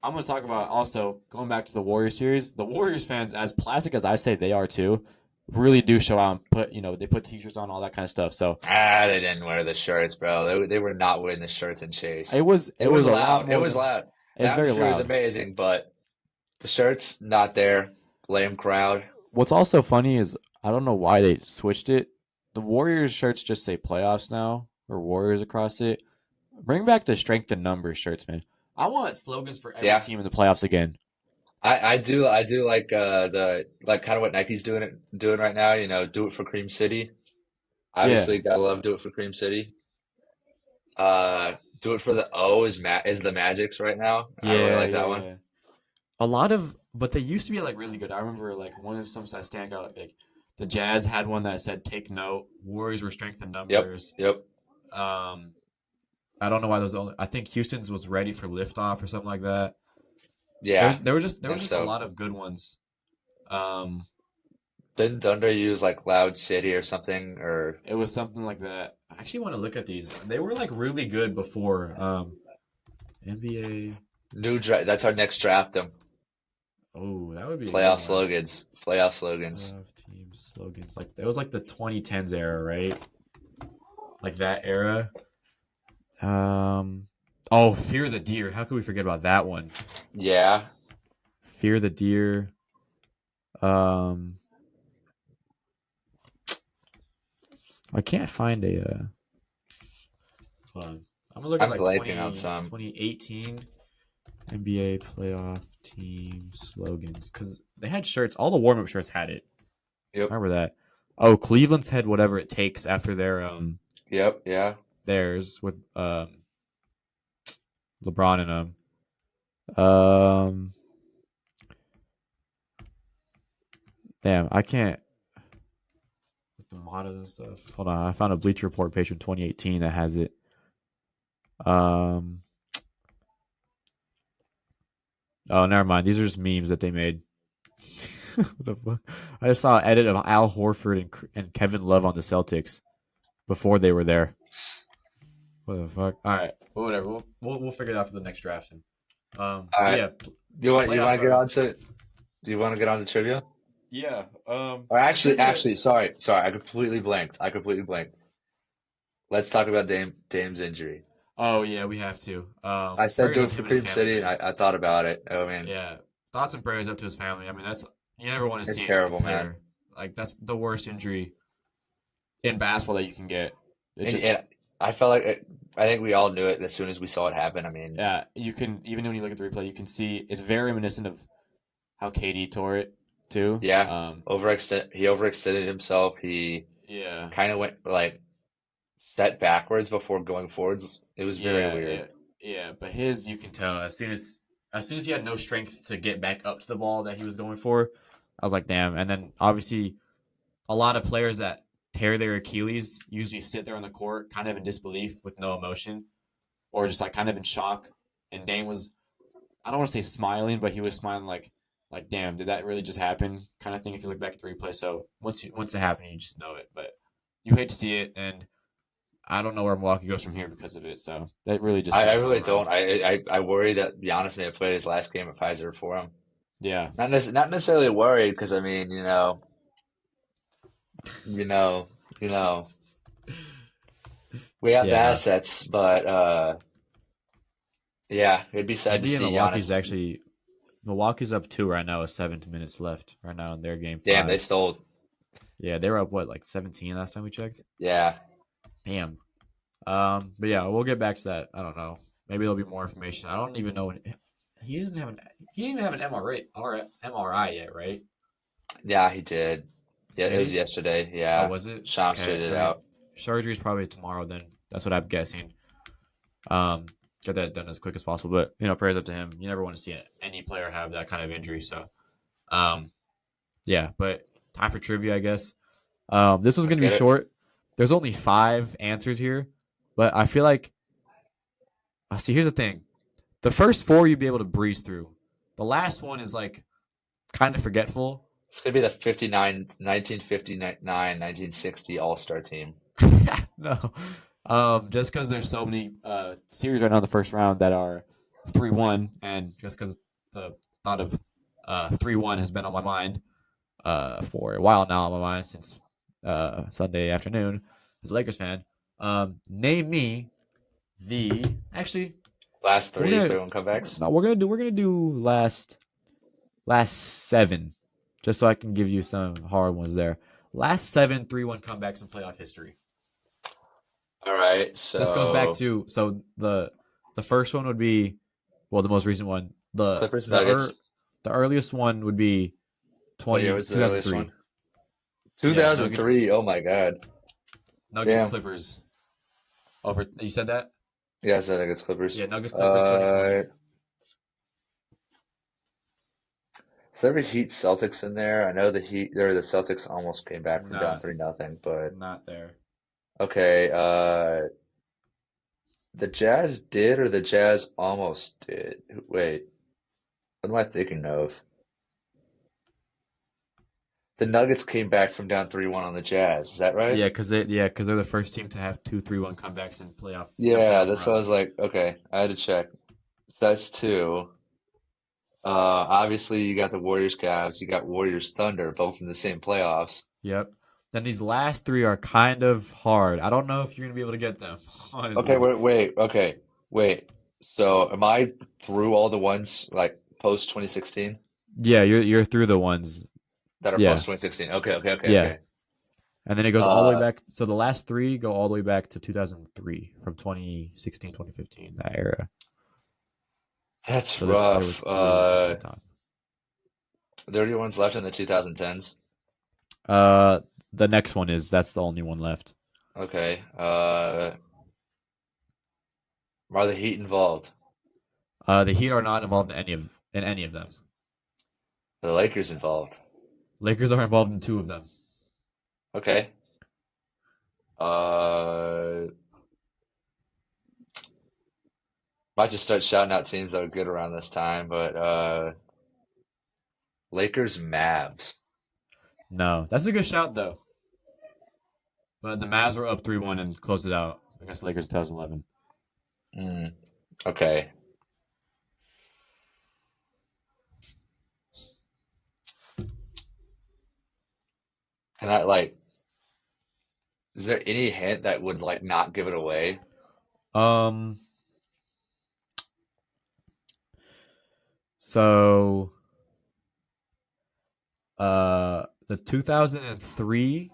A: I'm going to talk about also going back to the Warriors series. The Warriors fans, as plastic as I say they are too, really do show out and they put t-shirts on, all that kind of stuff. So
B: they didn't wear the shirts, bro. They were not wearing the shirts and Chase.
A: it
B: It was
A: was a lot
B: loud. It
A: more
B: was
A: than
B: loud.
A: it
B: The
A: was very
B: atmosphere was
A: loud.
B: amazing, but the shirts not there. Lame crowd.
A: What's also funny is I don't know why they switched it. The Warriors shirts just say playoffs now or Warriors across it. Bring back the strength in numbers shirts, man. I want slogans for every
B: Yeah,
A: team in the playoffs again.
B: I do like the like kind of what Nike's doing right now. You know, do it for Cream City.
A: Yeah.
B: Obviously, gotta love do it for Cream City. Do it for the O is the Magic's right now. I really
A: Yeah,
B: like
A: yeah,
B: that one.
A: yeah. A lot of, but they used to be like really good. I remember like one of some that stand out. Like the Jazz had one that said "Take note." Warriors were strength in
B: Yep,
A: numbers.
B: yep,
A: Um, I don't know why those only. I think Houston's was ready for liftoff or something like that.
B: yeah,
A: There
B: I
A: was
B: think
A: just a
B: so.
A: lot of good ones. Um,
B: Didn't Thunder use like Loud City or something? Or
A: it was something like that. I actually want to look at these. They were like really good before. NBA.
B: new draft? That's our next draft. Them
A: Oh, that would be a good
B: playoff
A: one.
B: slogans. Playoff slogans.
A: Playoff team slogans. Like it was like the 2010s era, right? Like that era. Um. Oh, fear the deer. How could we forget about that one?
B: Yeah,
A: Fear the deer. Um. I can't find a. Hold on. I'm gonna look at
B: I'm
A: like
B: blanking on some.
A: 2018 NBA playoff team slogans because they had shirts. All the warm up shirts had it. I
B: Yep,
A: remember that. Oh, Cleveland's had whatever it takes after
B: yep, yeah.
A: theirs with LeBron and them. Damn, I can't with the mottos and stuff. Hold on, I found a Bleacher Report page from 2018 that has it. Um, oh, never mind. These are just memes that they made. What the fuck? I just saw an edit of Al Horford and Kevin Love on the Celtics before they were there. What the fuck? All right, well, whatever. We'll figure it out for the next draft.
B: All
A: But
B: right,
A: yeah,
B: you want
A: playoffs
B: to get
A: are.
B: on to? Do you want to get on to trivia?
A: Yeah.
B: Or
A: Trivia.
B: sorry, I completely blanked. I completely blanked. Let's talk about Dame's injury.
A: Oh yeah, we have to.
B: I said
A: Prayers
B: do
A: up
B: it
A: to
B: for
A: him and his
B: Cream
A: family,
B: City, and
A: man.
B: I thought about it. I mean,
A: Yeah, thoughts and prayers up to his family. I mean, that's you never want to
B: it's
A: see it in a
B: terrible, man.
A: player. Like that's the worst injury in basketball that you can get. It just
B: And I felt like I think we all knew it as soon as we saw it happen. I mean,
A: yeah, you can even when you look at the replay, you can see it's very reminiscent of how KD tore it too.
B: yeah, he overextended himself. He
A: Yeah,
B: kind of went like set backwards before going forwards. It was very
A: yeah,
B: weird.
A: yeah. But his, you can tell as soon as he had no strength to get back up to the ball that he was going for, I was like, damn. And then obviously a lot of players that tear their Achilles usually sit there on the court, kind of in disbelief with no emotion, or just like kind of in shock. And Dame was, I don't want to say smiling, but he was smiling like, damn, did that really just happen? Kind of thing. If you look back at the replay, so once it happened, you just know it. But you hate to see it, and I don't know where Milwaukee goes from here because of it. So that really just
B: I
A: sucks all
B: really
A: around.
B: don't. I worry that Giannis may have played his last game at Pfizer for him.
A: Yeah,
B: Not necessarily worried because I mean, you know, you know, we have the
A: yeah. No,
B: assets, but yeah, it'd be sad to
A: NBA and
B: see
A: Milwaukee's
B: Giannis.
A: actually Milwaukee's up 2 right now with 7 minutes left right now in their game
B: Damn, they
A: 5.
B: sold.
A: Yeah, they were up what like 17 last time we checked.
B: Yeah,
A: Damn. But yeah, we'll get back to that. I don't know. Maybe there'll be more information. I don't even know. He doesn't have an. He didn't even have an MRI yet, right?
B: Yeah, he did. Yeah, it
A: Did
B: was
A: he?
B: yesterday.
A: Oh,
B: Yeah,
A: was it?
B: Shams
A: Okay.
B: tweeted
A: I
B: it
A: mean,
B: out.
A: surgery is probably tomorrow. Then that's what I'm guessing. Um, get that done as quick as possible. But prayers up to him. You never want to see any player have that kind of injury. So, um, yeah. But time for trivia, I guess. This one's
B: Let's
A: gonna be
B: get it.
A: short. There's only 5 answers here, but I feel like see. Here's the thing: the first 4 you'd be able to breeze through. The last one is like kind of forgetful.
B: It's gonna be the 1959, 1960 All-Star team.
A: No, just because there's so many series right now in the first round that are 3-1, and just because the thought of 3-1 has been on my mind for a while now on my mind since Sunday afternoon as a Lakers fan. Name me the actually
B: Last
A: we're
B: three,
A: gonna
B: 3-1 comebacks.
A: no we're gonna do last 7, just so I can give you some hard ones there. Last 7 3-1 comebacks in playoff history.
B: All right,
A: This goes back
B: so
A: to the first one would be the most recent one. The
B: Clippers,
A: the
B: Nuggets.
A: er, the earliest one would be
B: What year
A: 20,
B: was the earliest
A: 2003.
B: one?
A: Yeah, Nuggets
B: 2003. Oh my God.
A: Nuggets
B: Damn.
A: Clippers. Over you said that?
B: Yes, I think it's Clippers.
A: Yeah, Nuggets Clippers 2020.
B: Is there a Heat Celtics in there? I know the Heat or the Celtics almost came back from down
A: Not
B: 3-0, but
A: not there.
B: okay. The Jazz did or the Jazz almost did. Wait, what am I thinking of? The Nuggets came back from down 3-1 on the Jazz. Is that right?
A: Because they're the first team to have 2 3-1 comebacks in
B: Yeah,
A: playoff
B: that's what I
A: run.
B: was like. Okay, I had to check. So that's two. Obviously you got the Warriors Cavs, you got Warriors Thunder, both in the same playoffs.
A: Yep. Then these last 3 are kind of hard. I don't know if you're gonna be able to get them,
B: Okay,
A: honestly.
B: wait, okay, wait. So am I through all the ones like post 2016
A: Yeah, you're through the ones.
B: that are
A: Yeah,
B: post 2016? Okay, okay, okay,
A: yeah.
B: okay.
A: And then it goes all the way
B: Uh,
A: back. So the last 3 go all the way back to 2003 from 2016, 2015, that era.
B: that's
A: So there
B: rough.
A: was 3 from that time.
B: Are there any ones left in the 2010s?
A: Uh, the next one that's the only one left.
B: Okay. Are the Heat involved?
A: The Heat are not involved in any of them.
B: Are the Lakers involved?
A: Lakers are involved in 2 of them.
B: Okay. Uh, might just start shouting out teams that are good around this time, but Lakers, Mavs.
A: No, that's a good shout though. But the Mavs were up 3-1 and closed it out against the Lakers in 2011.
B: Mm, okay. Can I like? Is there any hint that would like not give it away?
A: Um, so the 2003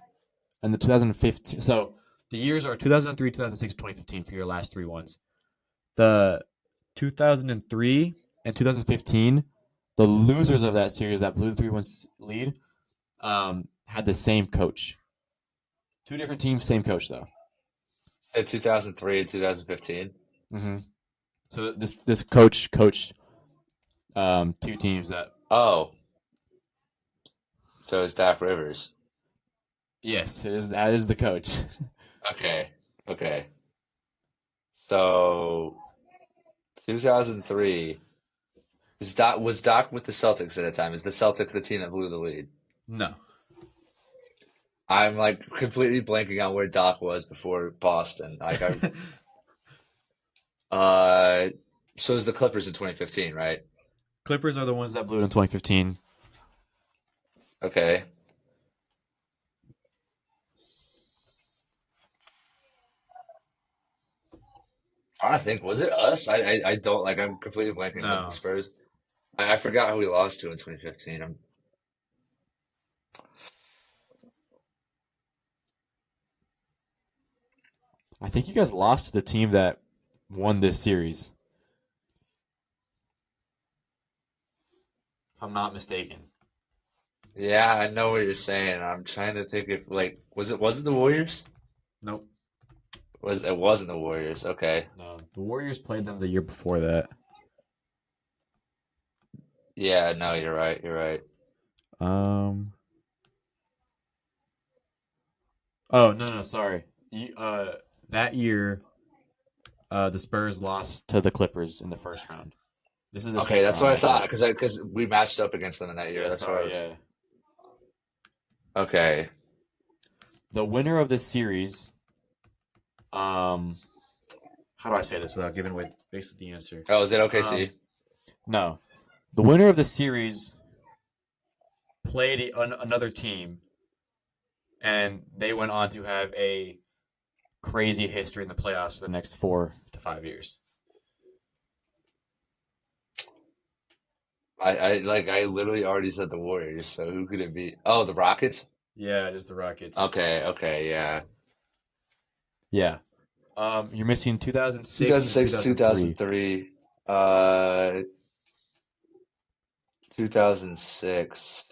A: and the 2015. So the years are 2003, 2006, 2015 for your last 3 ones. The 2003 and 2015, the losers of that series that blew the 3-1 lead, had the same coach. 2 different teams, same coach though.
B: Say 2003 and 2015.
A: Mm-hmm. So this coach coached 2 teams that.
B: Oh, so it's Dak Rivers.
A: Yes, that is the coach.
B: Okay. Okay. So 2003. Was Doc with the Celtics at the time? Is the Celtics the team that blew the lead?
A: No.
B: I'm like completely blanking on where Doc was before Boston. Like uh so it was the Clippers in 2015, right?
A: Clippers are the ones that blew it in 2015.
B: Okay. I think was it us? I don't like I'm completely blanking. Was it the
A: No.
B: Spurs? I forgot who we lost to in 2015.
A: I think you guys lost to the team that won this series, if I'm not mistaken.
B: Yeah, I know what you're saying. I'm trying to think if like was it the Warriors?
A: Nope.
B: It wasn't the Warriors. Okay.
A: No. The Warriors played them the year before that.
B: Yeah, no, you're right. You're right.
A: Um. Oh no, sorry. That year, the Spurs lost to the Clippers in the first round. This is the
B: Okay,
A: second
B: that's what
A: round
B: I thought
A: matchup.
B: because we matched up against them in that year.
A: Yeah,
B: That's what I
A: sorry.
B: was.
A: Yeah.
B: Okay.
A: The winner of this series, um, how do I say this without giving away basically the answer?
B: Oh, is it OKC?
A: Um, no, the winner of the series played another team, and they went on to have a crazy history in the playoffs for the next 4 to 5 years.
B: I literally already said the Warriors, so who could it be? Oh, the Rockets?
A: Yeah, it is the Rockets.
B: Okay, okay, yeah.
A: Yeah. You're missing 2006 and
B: 2006,
A: 2003.
B: 2003, uh 2006.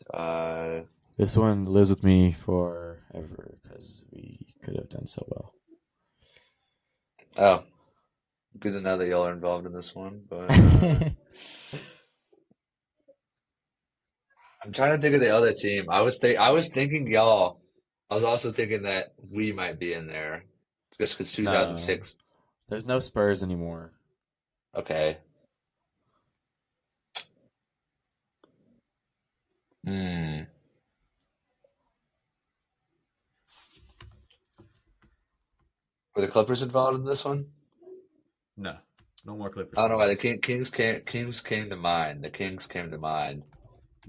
A: This one lives with me forever because we could have done so well.
B: Oh, good to know that y'all are involved in this one, but I'm trying to think of the other team. I was thinking y'all. I was also thinking that we might be in there just because
A: No,
B: 2006.
A: there's no Spurs anymore.
B: Okay. Hmm. Were the Clippers involved in this one?
A: No, no more Clippers
B: I don't know why
A: fans.
B: Kings came to mind. The Kings came to mind,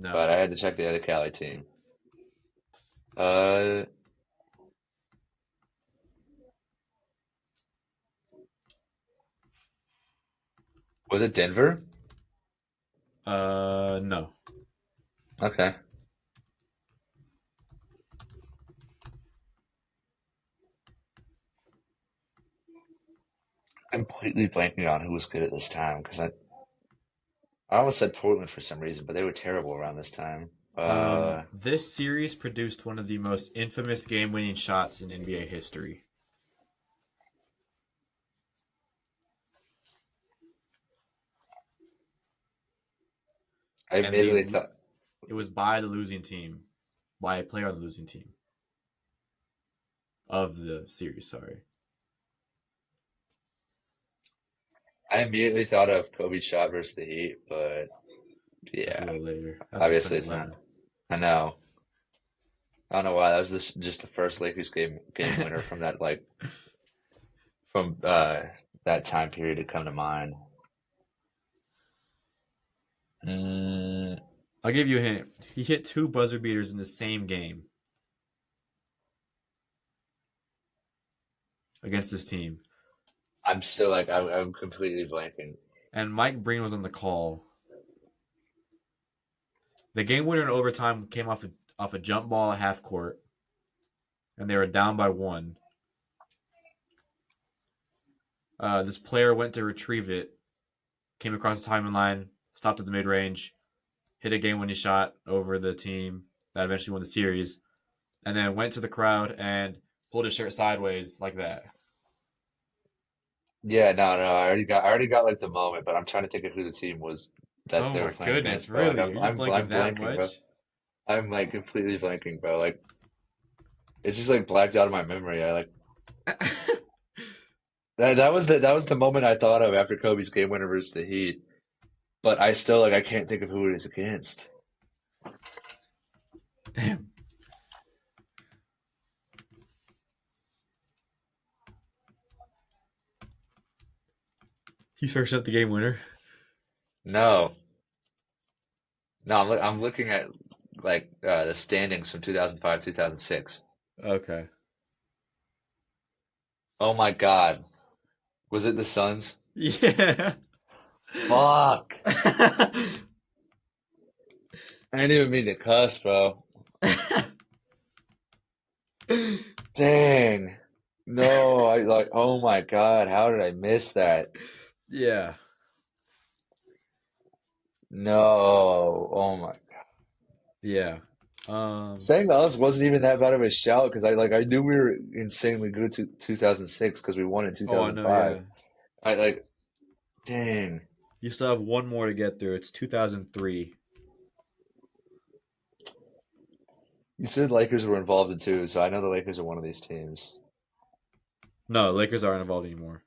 B: but
A: No.
B: I had to check the other Cali team. Uh, was it Denver?
A: No.
B: Okay. I'm completely blanking on who was good at this time because I almost said Portland for some reason, but they were terrible around this time.
A: This series produced one of the most infamous game-winning shots in NBA history.
B: I
A: And the
B: immediately thought
A: it was by the losing team, by a player on the losing team of the series. Sorry,
B: I immediately thought of Kobe shot versus the Heat, but
A: that's a
B: yeah,
A: little later. That's from
B: obviously it's not.
A: 2011.
B: I know. I don't know why that was just the first Lakers game winner from that from that time period to come to mind. Mm,
A: I'll give you a hint. He hit 2 buzzer beaters in the same game against this team,
B: I'm still like I'm completely blanking.
A: and Mike Breen was on the call. The game winner in overtime came off a jump ball at half court, and they were down by 1. This player went to retrieve it, came across the timeline, stopped at the mid range, hit a game winning shot over the team that eventually won the series, and then went to the crowd and pulled his shirt sideways like that.
B: Yeah, no, I already got like the moment, but I'm trying to think of who the team was that
A: Oh
B: they were
A: my
B: playing
A: goodness,
B: against, bro. Like
A: really? Are you
B: I'm
A: blanking that
B: blanking, bro.
A: much?
B: I'm like completely blanking, bro. Like it's just like blacked out of my memory. I like that was the moment I thought of after Kobe's game winner versus the Heat. But I still like I can't think of who it is against.
A: Damn. You searched up the game winner?
B: No, no, I'm looking at like the standings from 2005, 2006.
A: Okay.
B: Oh my God, was it the Suns?
A: Yeah.
B: Fuck! I didn't even mean to cuss, bro. Dang. No, I like. Oh my God, how did I miss that?
A: Yeah.
B: No. Oh my.
A: Yeah.
B: Saying us wasn't even that bad of a shout because I knew we were insanely good to 2006 because we won in
A: Oh, I know,
B: 2005.
A: yeah.
B: I like, dang.
A: You still have one more to get through. It's 2003.
B: You said Lakers were involved in two, so I know the Lakers are one of these teams.
A: No, Lakers aren't involved anymore.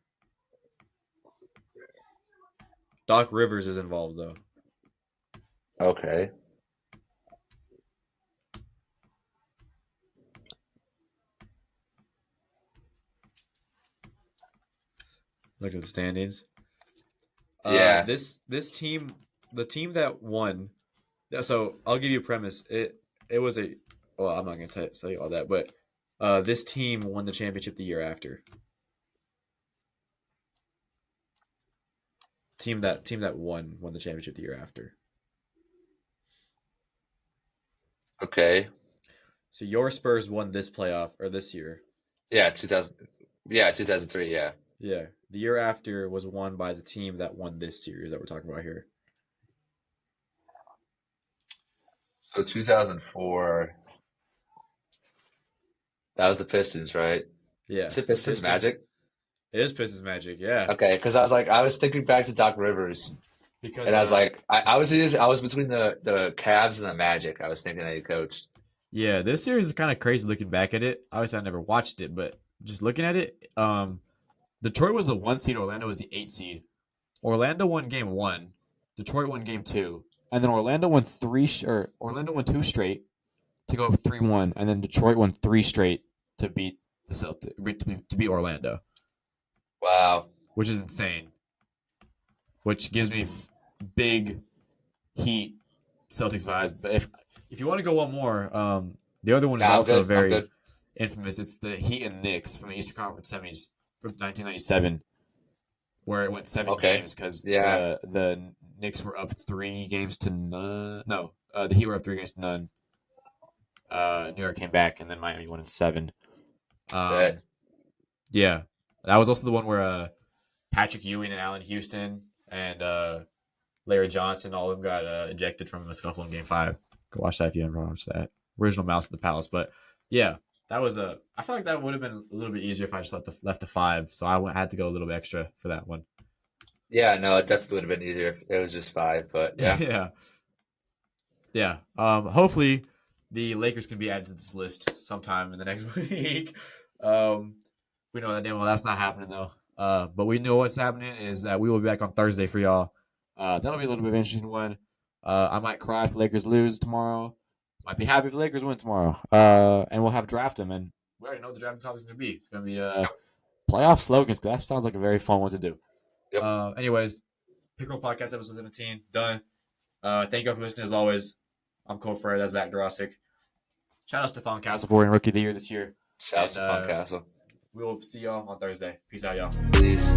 A: Doc Rivers is involved though.
B: Okay.
A: Look at the standings.
B: Yeah.
A: This team, the team that won. Yeah, so I'll give you a premise. It was a. Well, I'm not gonna tell you all that, but this team won the championship the year after. Team that won the championship the year after.
B: Okay.
A: So your Spurs won this playoff or this year.
B: Yeah, 2000. Yeah, 2003. Yeah.
A: Yeah, the year after was won by the team that won this series that we're talking about here.
B: So 2004. That was the Pistons, right?
A: Yeah,
B: Is it
A: so
B: Pistons
A: Pistons.
B: Magic?
A: It is Pistons Magic. Yeah,
B: Okay, because I was thinking back to Doc Rivers,
A: because
B: and I was like, I was between the Cavs and the Magic. I was thinking that he coached.
A: yeah, this series is kind of crazy looking back at it. Obviously, I never watched it, but just looking at it, Detroit was the 1 seed. Orlando was the 8 seed. Orlando won game 1. Detroit won game 2, and then Orlando won Orlando won 2 straight to go up 3-1, and then Detroit won 3 straight to beat the Celtics to beat Orlando,
B: Wow.
A: which is insane. Which gives me big Heat Celtics vibes. But if you want to go one more, the other one is
B: Nah, I'm
A: also
B: good. I'm
A: very
B: good.
A: infamous. It's the Heat and Knicks from the Eastern Conference semis from 1997, where it went 7
B: Okay.
A: games because
B: Yeah.
A: the Knicks were up 3 games to none. No, the Heat were up 3 games to none. New York came back, and then Miami won in 7.
B: Bet.
A: Yeah, that was also the one where Patrick Ewing and Allen Houston and Larry Johnson, all of them got ejected from a scuffle in Game 5. Go watch that if you haven't watched that. Original Mouse of the Palace. But yeah, that was I feel like that would have been a little bit easier if I just left the 5. So I had to go a little bit extra for that one.
B: Yeah, no, it definitely would have been easier if it was just 5, but yeah.
A: Yeah. Hopefully the Lakers can be added to this list sometime in the next week. We know that damn well that's not happening though. But we know what's happening is that we will be back on Thursday for y'all. That'll be a little bit of an interesting one. I might cry if the Lakers lose tomorrow. Might be happy if the Lakers win tomorrow. And we'll have draft them, and we already know what the draft topic is going to be. It's going to be playoff slogans. That sounds like a very fun one to do.
B: Yep.
A: Anyways, Pickle Podcast episode 17 done. Thank you all for listening as always. I'm Cole Frere. That's Zach Dorosic. Shout out to Stephon Castle for winning Rookie of the Year this year.
B: Shout out to Fun Castle.
A: We will see y'all on Thursday. Peace out, y'all.
B: Peace.